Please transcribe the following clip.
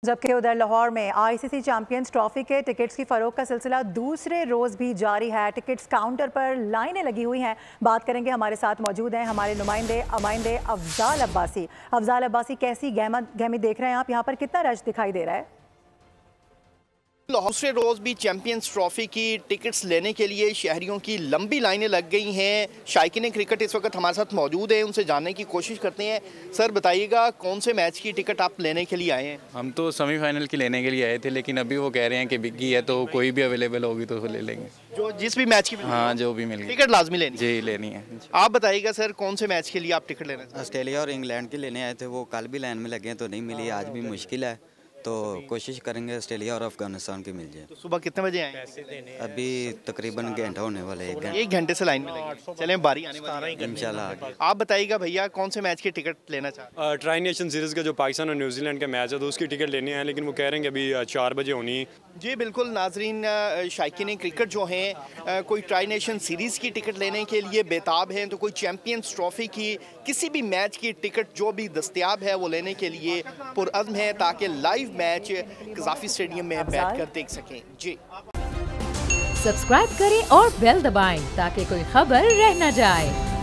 जबकि उधर लाहौर में आईसीसी चैंपियंस ट्रॉफी के टिकट्स की फरोख्त का सिलसिला दूसरे रोज भी जारी है। टिकट्स काउंटर पर लाइनें लगी हुई हैं। बात करेंगे, हमारे साथ मौजूद हैं हमारे नुमाइंदे अफजाल अब्बासी। अफजाल अब्बासी, कैसी गहमी देख रहे हैं आप? यहाँ पर कितना रश दिखाई दे रहा है? दूसरे रोज़ भी चैंपियंस ट्रॉफी की टिकट्स लेने के लिए शहरियों की लंबी लाइनें लग गई हैं। शायकीन क्रिकेट इस वक्त हमारे साथ मौजूद हैं, उनसे जानने की कोशिश करते हैं। सर बताइएगा, कौन से मैच की टिकट आप लेने के लिए आए हैं? हम तो सेमीफाइनल की लेने के लिए आए थे, लेकिन अभी वो कह रहे हैं कि बिकी है, तो कोई भी अवेलेबल होगी तो ले लेंगे। जो जिस भी मैच की हाँ, जो भी मिल गई टिकट लाजमी लेनी जी लेनी है। आप बताइएगा सर, कौन से मैच के लिए आप टिकट लेना चाहते हैं? ऑस्ट्रेलिया और इंग्लैंड की लेने आए थे, वो कल भी लाइन में लगे हैं तो नहीं मिली, आज भी मुश्किल है, तो कोशिश करेंगे ऑस्ट्रेलिया और अफगानिस्तान की मिल जाए। तो सुबह कितने बजे आए? अभी तकरीबन घंटा होने वाला है, एक घंटे से लाइन में लगे। चलें, बारी आने वाली है इंशाल्लाह। आप बताइएगा भैया, कौन से मैच की टिकट लेना चाहते हैं? ट्राई नेशन सीरीज़ का जो पाकिस्तान और न्यूजीलैंड का मैच है, तो उसकी टिकट लेनी है, लेकिन वो कह रहे हैं कि अभी 4 बजे होनी। जी बिल्कुल नाजरीन, शायकीन क्रिकेट जो हैं कोई ट्राई नेशन सीरीज़ की टिकट लेने के लिए बेताब हैं, तो कोई चैंपियंस ट्रॉफी की किसी भी मैच की टिकट जो भी दस्तयाब है वो लेने के लिए पुरअज़्म है, ताकि लाइव मैच कज़ाफ़ी स्टेडियम में बैठकर देख सकें। जी सब्सक्राइब करें और बेल दबाएं ताकि कोई खबर रह न जाए।